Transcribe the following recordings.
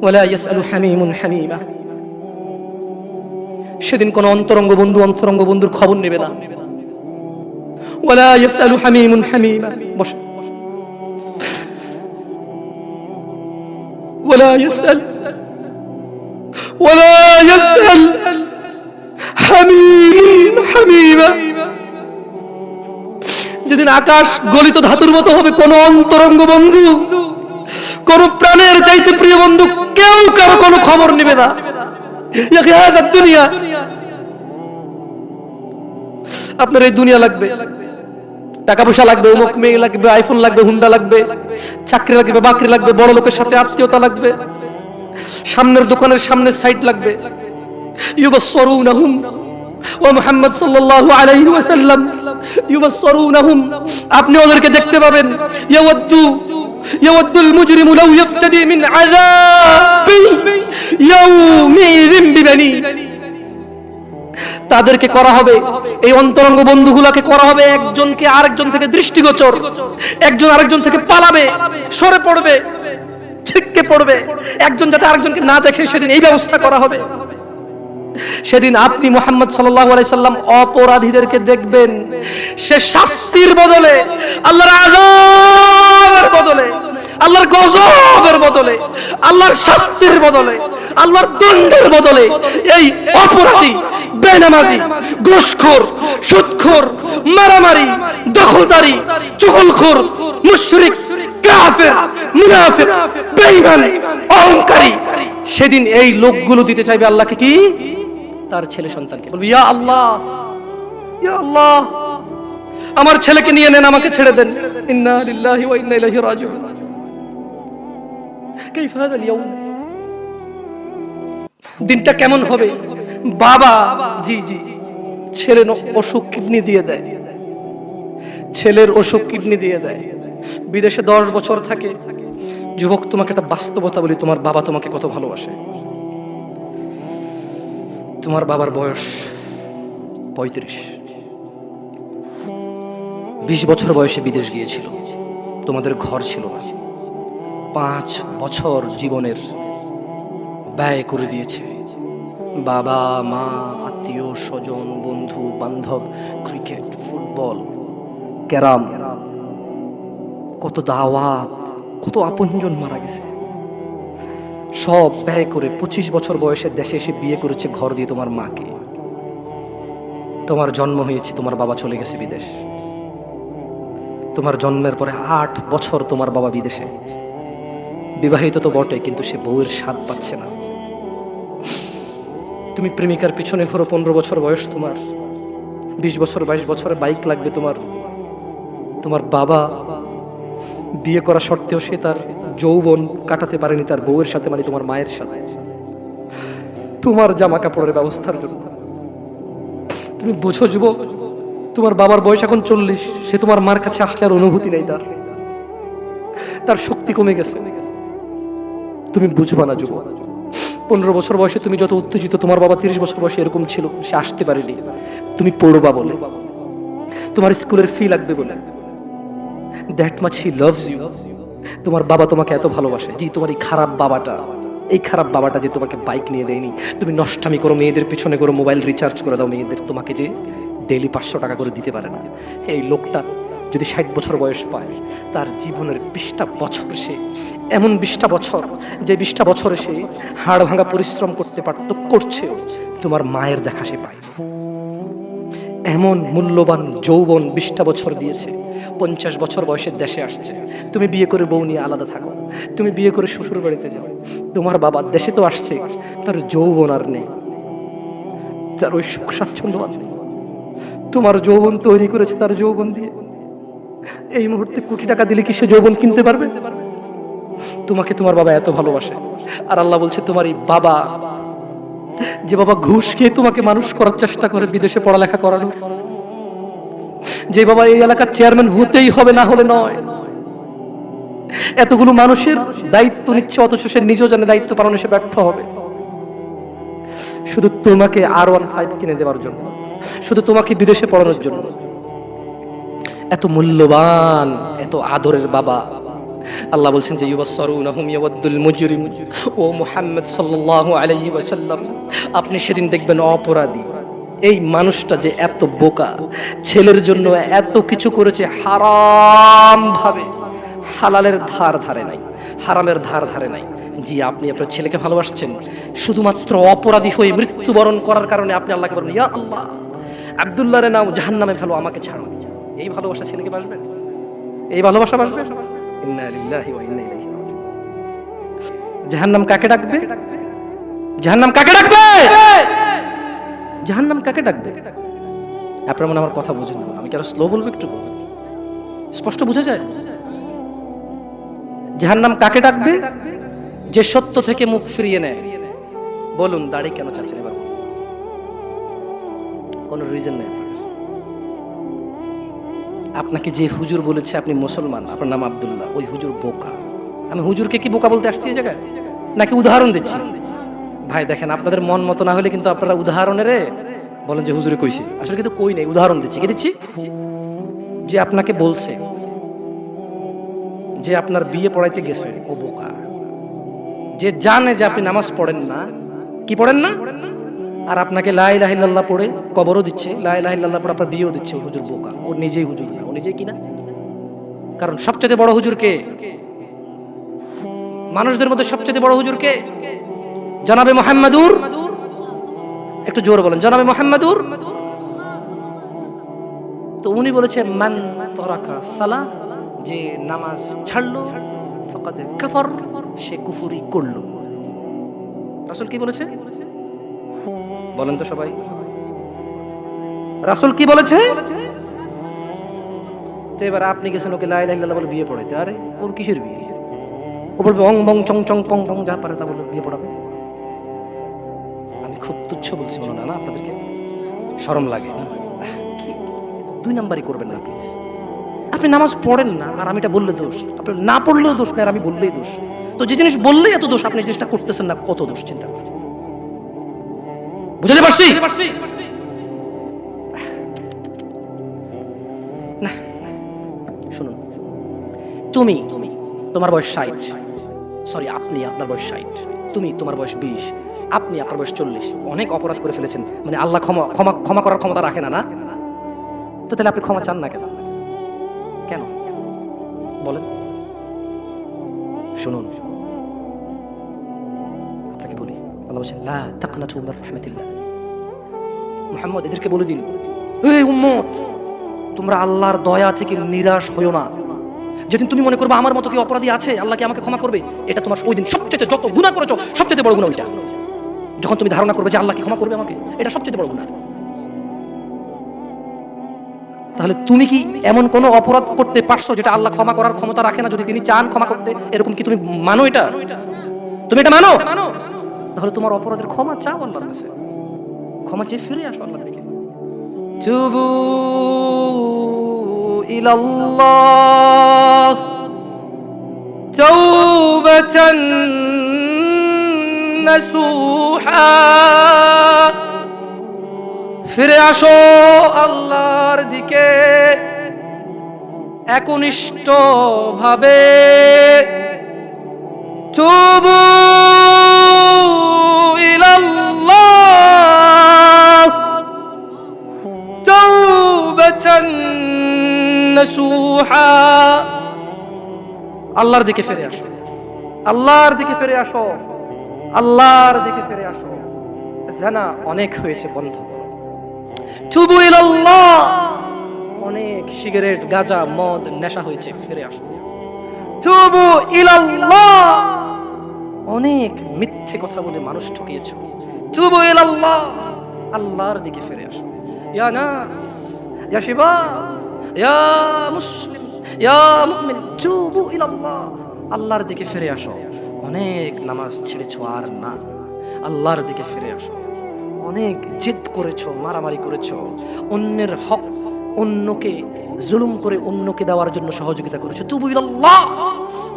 ওয়ালা ইয়াসআলু হামিমুন হামিমা। সেদিন কোন অন্তরঙ্গ বন্ধুর খবর নেবে না। ওয়ালা ইয়াসআলু হামিমুন হামিমা। ওয়ালা ইয়াসআল হামিমুন হামিমা। যেদিন আকাশ গলিত ধাতুর মতো হবে, কোন অন্তরঙ্গ বন্ধু, কোন প্রাণের চাইতে প্রিয় বন্ধু কেউ কারো কোনো খবর নেবে না। দুনিয়া, আপনার এই দুনিয়া লাগবে, টাকা পয়সা লাগবে, অমুক মেয়ে লাগবে, আইফোন লাগবে, হুন্ডা লাগবে, চাকরি লাগবে, বাকরি লাগবে, বড় লোকের সাথে আত্মীয়তা লাগবে, সামনের দোকানের সামনের সাইড লাগবে। ইউবাসসিরুনাহুম ওয়া মুহাম্মদ সাল্লাল্লাহু আলাইহি ওয়াসাল্লাম ইউবাসসিরুনাহুম, আপনি ওদেরকে দেখতে পাবেন। ইয়াওয়াদ্দুল মুজরিমু লাউ ইফতাদি মিন আযাবি ইয়াউমিযিন বিবানি। তাদেরকে করা হবে, এই অন্তরঙ্গ বন্ধুগুলোকে করা হবে একজনকে আরেকজন থেকে দৃষ্টিগোচর, একজন আরেকজন থেকে পালাবে, সরে পড়বে, ছিটকে পড়বে, একজন যাতে আরেকজনকে না দেখে সেদিন এই ব্যবস্থা করা হবে। সেদিন আপনি মুহাম্মদ সাল্লাল্লাহু আলাইহি সাল্লাম অপরাধীদেরকে দেখবেন, সে শাস্তির বদলে, আল্লাহর আযাবের বদলে, আল্লাহর গজবের বদলে, আল্লাহর শাস্তির বদলে, আল্লাহর দণ্ডের বদলে এই অপরাধী, বেনামাজি, ঘুষখোর, সুদখোর, মারামারি, দখলদারি, চুগলখোর, মুশরিক, কাফের, মুনাফিক, বেঈমান, অহংকারী, সেদিন এই লোকগুলো দিতে চাইবে আল্লাহকে কি? তার ছেলে সন্তানকে। বলবে, ইয়া আল্লাহ, ইয়া আল্লাহ, আমার ছেলেকে নিয়ে নেন, আমাকে ছেড়ে দেন। ইন্না লিল্লাহি ওয়া ইন্না ইলাইহি রাজিউন। কাইফা হাদাল ইয়াউম, দিনটা কেমন হবে? বাবা, জি জি, ছেলের অসুখ কিডনি দিয়ে দেয়, ছেলের অসুখ কিডনি দিয়ে দেয়, বিদেশে 10 বছর থাকে। যুবক, তোমাকে একটা বাস্তবতা বলি, তোমার বাবা তোমাকে কত ভালোবাসে। তোমার বাবার বয়স 35, 20 বছর বয়সে বিদেশ গিয়েছিল, তোমাদের ঘর ছিল না, 5 বছর জীবনের ব্যয় করে দিয়েছে। বাবা মা, আত্মীয় স্বজন, বন্ধু বান্ধব, ক্রিকেট, ফুটবল, ক্যারাম, কত দাওয়াত, কত আপনজন মারা গেছে, সব ব্যয় করে 25 বছর বয়সের দেশে এসে বিয়ে করেছে ঘর দিয়ে তোমার মাকে। তোমার জন্ম হয়েছে, তোমার বাবা চলে গেছে বিদেশ। তোমার জন্মের পরে 8 বছর তোমার বাবা বিদেশে, বিবাহিত তো বটে, কিন্তু সে বউয়ের স্বাদ পাচ্ছে না। তুমি প্রেমিকার পিছনে ঘোরো, 15 বছর বয়স তোমার, 20 বছর 22 বছরে বাইক লাগবে তোমার। তোমার বাবা বিয়ে করা সত্ত্বেও সে তার যৌবন কাটাতে পারেনি তার বউয়ের সাথে, মানে তোমার মায়ের সাথে, তোমার জামা কাপড়ের ব্যবস্থার জন্য। তুমি বুঝো যুবক, তোমার বাবার বয়স এখন 40, সে তোমার মার কাছে আসলে আর অনুভূতি নেই, তার শক্তি কমে গেছে। তুমি বুঝবা না যুবক, 15 বছর বয়সে তুমি যত উত্তেজিত, তোমার বাবা 30 বছর বয়সে এরকম ছিল, সে আসতে পারেনি। তুমি পড়বা বলে, তোমার স্কুলের ফি লাগবে বলে, that much he loves you. তোমার বাবা তোমাকে এত ভালোবাসে। জি, তোমার এই খারাপ বাবাটা যে তোমাকে বাইক নিয়ে দেয়নি, তুমি নষ্টামি করো, মেয়েদের পিছনে করো, মোবাইল রিচার্জ করে দাও মেয়েদের, তোমাকে যে ডেইলি 500 টাকা করে দিতে পারে না। এই লোকটা যদি 60 বছর বয়স পায়, তার জীবনের 20টা বছর, সে এমন 20টা বছর, যে 20টা বছরে সে হাড় ভাঙা পরিশ্রম করতে পারত, করছেও, তোমার মায়ের দেখা সে পায়। এমন মূল্যবান যৌবন 20টা বছর দিয়েছে, 50 বছর বয়সের দেশে আসছে। তুমি বিয়ে করে বউ নিয়ে আলাদা থাকো, তুমি বিয়ে করে শ্বশুর বাড়িতে যাও। তোমার বাবা দেশে তো আসছে, তার যৌবন আর নেই, তার ওই সুখ স্বাচ্ছন্দ্য আছে। তোমার যৌবন তৈরি করেছে তার যৌবন দিয়ে। এই মুহূর্তে কোটি টাকা দিলে কি সে যৌবন কিনতে পারবে? তোমাকে তোমার বাবা এত ভালোবাসে। আর আল্লাহ বলছে, তোমার এই বাবা, যে বাবা ঘুষ খেয়ে তোমাকে মানুষ করার চেষ্টা করে বিদেশে পড়ালেখা করানো, যে বাবা এই এলাকার চেয়ারম্যান হতেই হবে, না হলে নয়, এতগুলো মানুষের দায়িত্ব নিচ্ছে, অথচ সে নিজেও জানে দায়িত্ব পালনে সে ব্যর্থ হবে, শুধু তোমাকে R15 কিনে দেওয়ার জন্য, শুধু তোমাকে বিদেশে পড়ানোর জন্য। এত মূল্যবান, এত আদরের বাবা আল্লাহ বলছেন যে ইউবাসসারুনাহুম ইয়াওয়াদ্দুল মুজরিম, ও মুহাম্মদ সাল্লাল্লাহু আলাইহি ওয়াসাল্লাম, আপনি সেদিন দেখবেন অপরাধী এই মানুষটা যে এত বোকা, ছেলের জন্য এত কিছু করেছে হারাম ভাবে, হালালের ধার ধারে নাই, হারামের ধার ধারে নাই। জি, আপনি আপনার ছেলেকে ভালোবাসছেন, শুধুমাত্র অপরাধী হয়ে মৃত্যুবরণ করার কারণে আপনি আল্লাহকে বলেন ইয়া আল্লাহ আব্দুল্লাহরে নাও জাহান্নামে ফেলো, আমাকে ছাড়ো। এই ভালোবাসা ছেলেকে বাসবে? এই ভালোবাসা বাসবে? ইন্না লিল্লাহি ওয়া ইন্না ইলাইহি রাজিউন। জাহান্নাম কাকে ডাকবে? জাহান্নাম কাকে ডাকবে? জাহান্নাম কাকে ডাকবে? আপনারা মনে আমার কথা বুঝেন না, আমি কি আরো স্লো বলবো? একটু স্পষ্ট বুঝা যায়? জাহান্নাম কাকে ডাকবে? যে সত্য থেকে মুখ ফিরিয়ে নেয়। বলুন, দাড়ি কেন চাচ্ছেন এবার? কোনো রিজন নেই। আপনাকে যে হুজুর বলেছে আপনি মুসলমান, আপনার নাম আব্দুল্লাহ, ওই হুজুর বোকা। আমি হুজুরকে কি বোকা বলতে আসছি এই জায়গায়, নাকি উদাহরণ দিচ্ছি? ভাই দেখেন, আপনাদের মন মতো না হলে কিন্তু আপনারা উদাহরণের বলেন যে হুজুরে কইছে, আসলে কিন্তু কই নাই, উদাহরণ দিচ্ছি। কি দিচ্ছি? যে আপনাকে বলছে যে আপনার বিয়ে পড়াইতে গেছে, ও বোকা। যে জানে যে আপনি নামাজ পড়েন না, কি পড়েন না, আর আপনাকে লা ইলাহা ইল্লাল্লাহ পড়ে কবরও দিচ্ছে, লা ইলাহা ইল্লাল্লাহ পড়ে আপনার বিয়েও দিচ্ছে, ও হুজুর বোকা। ও নিজেই হুজুর না, ও নিজেই কিনা। কারণ সবচেয়ে বড় হুজুর কে? মানুষদের মধ্যে সবচেয়ে বড় হুজুর কে? জনাবে মুহাম্মাদুর। একটু জোর বলেন, জনাবে মুহাম্মাদুর। তো উনি বলেছে মান তারাকা সালাহ, যে নামাজ ছাড়লো ফাকাদ কাফার, সে কুফরি করলো। রাসূল কি বলেছে বলেন তো সবাই? রাসূল কি বলেছে? তো এবার আপনি গেছেন ওকে লা ইলাহা ইল্লাল্লাহ বলে বিয়ে পড়াইতে। আরে ওর কিসের বিয়ে? ও বলবে অং বং চং চং পং পং, যা পারে তা বলে বিয়ে পড়াবে। আমি খুব তুচ্ছ বলছি মনে না আপনাদেরকে? শরম লাগে না? দুই নাম্বারই করবেন না প্লিজ। আপনি নামাজ পড়েন না আর আমি এটা বললে দোষ, আপনি না পড়লেও দোষ না, আর আমি বললেই দোষ। তো যে জিনিস বললেই এত দোষ, আপনি জিনিসটা করতেছেন না, কত দোষ চিন্তা করুন। বুঝতে পারছি না? শুনুন, তুমি তোমার বয়স 60, সরি আপনি আপনার বয়স 60, তুমি তোমার বয়স 20, আপনি আপনার বয়স 40, অনেক অপরাধ করে ফেলেছেন, মানে আল্লাহ ক্ষমা করার ক্ষমতা রাখে না, না? তো তাহলে আপনি ক্ষমা চান না কেন? কেন বলেন? শুনুন, আপনাকে বলি, আল্লাহ বলেন লা তাকনাতু মির রাহমাতিল্লাহ। মুহাম্মদ এদেরকে বলে দিন, এই উম্মত, তোমরা আল্লাহর দয়া থেকে নিরাশ হইও না। যেদিন তুমি মনে করবে আমার মতো কি অপরাধী আছে, আল্লাহ কি আমাকে ক্ষমা করবে, এটা তোমার ওই দিন সবচেয়ে, যত গুনাহ করেছো সবচেয়ে বড় গুনাহ ওইটা। যখন তুমি ধারণা করবে যে আল্লাহ কি ক্ষমা করবে আমাকে, এটা সবচেয়ে বড় গুনাহ। তাহলে তুমি কি এমন কোন অপরাধ করতে পারছো যেটা আল্লাহ ক্ষমা করার ক্ষমতা রাখে না, যদি তিনি চান ক্ষমা করতে? এরকম কি তুমি মানো? এটা তুমি এটা মানো? তাহলে তোমার অপরাধের ক্ষমা চাও আল্লাহর কাছে, ক্ষমা চেয়ে ফিরে আসো আল্লাহর দিকে। তুবু ইলাল্লাহ তাওবাতান নাসুহা, ফিরে আসো আল্লাহর দিকে একনিষ্ঠ ভাবে। তুবু ইলাল্লাহ তাওবাতান নাসুহা, আল্লাহর দিকে ফিরে আসো, আল্লাহর দিকে ফিরে আসো, আল্লাহর দিকে ফিরে আসো। জানা অনেক হয়েছে, বন্ধ করো। তুবু ইলাল্লাহ, অনেক সিগারেট গাঁজা মদ নেশা হয়েছে, ফিরে আসো। তুবু ইলাল্লাহ, অনেক মিথ্যে কথা বলে মানুষ ঠকিয়েছো, তুবু ইলাল্লাহ, আল্লাহর দিকে ফিরে আসো। ইয়া নাস, ইয়া শিবাব, ইয়া মুসলিম, ইয়া মুমিন, তুবু ইলাল্লাহ, আল্লাহর দিকে ফিরে আসো। অনেক নামাজ ছেড়েছো আর না, আল্লাহর দিকে ফিরে আসো। অনেক জিদ করেছো, মারামারি করেছো, অন্যের হক, অন্যকে জুলুম করে অন্যকে দেওয়ার জন্য সহযোগিতা করেছো, তুবু ইলাল্লাহ,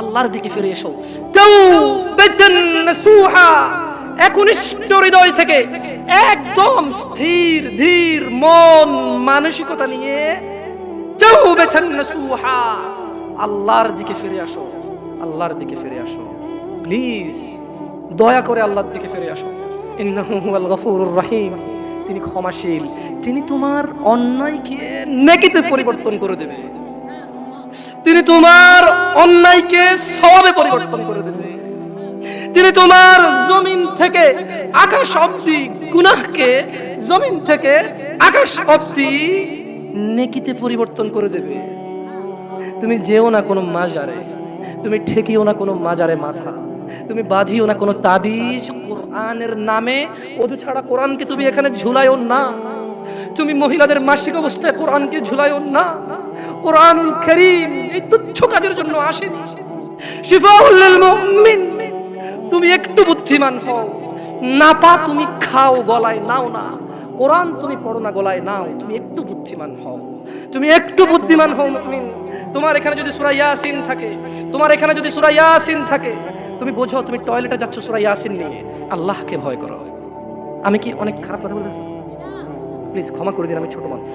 আল্লাহর দিকে ফিরে এসো। তাওবাতান নাসুহা, একনিষ্ঠ হৃদয় থেকে, একদম স্থির ধীর মন মানসিকতা নিয়ে তাওবাতান নাসুহা, আল্লাহর দিকে ফিরে আসো। আল্লাহর দিকে ফিরে আসো, প্লিজ দয়া করে আল্লাহর দিকে ফিরে আসো। ইন্নাহু হুয়াল গফুরুর রহিম, তিনি ক্ষমাশীল, তিনি তোমার অন্যায়কে নেকিতে পরিবর্তন করে দেবে, তিনি তোমার অন্যায়কে সওয়াবে পরিবর্তন করে দেবে, তিনি তোমার জমিন থেকে আকাশ অবধি গুনাহকে জমিন থেকে আকাশ অবধি নেকিতে পরিবর্তন করে দেবে। তুমি যেও না কোনো মাজারে, তুমি ঠেকিও না কোনো মাজারে মাথা, তুমি বাঁধিও না কোনো তাবিজ, কোরআনের নামে ওযু ছাড়া কোরআনকে তুমি এখানে ঝুলাইও না, তুমি মহিলাদের মাসিক অবস্থায় কোরআনকে ঝুলাইও না। কোরআনুল কারীম এই তুচ্ছ কাজের জন্য আসেনি, শিফাউল লিল মুমিন। তুমি একটু বুদ্ধিমান হও, নাপা তুমি খাও গলায় নাও না, কোরআন তুমি পড়ো না গলায় নাও, তুমি একটু বুদ্ধিমান হও, তুমি একটু বুদ্ধিমান হও মুমিন। তোমার এখানে যদি সূরা ইয়াসিন থাকে, তোমার এখানে যদি সূরা ইয়াসিন থাকে, তুমি বোঝো তুমি টয়লেটে যাচ্ছ সূরা ইয়াসিন নিয়ে, আল্লাহকে ভয় করো। আমি কি অনেক খারাপ কথা বলেছি? প্লিজ ক্ষমা করে দিন, আমি ছোট মানুষ।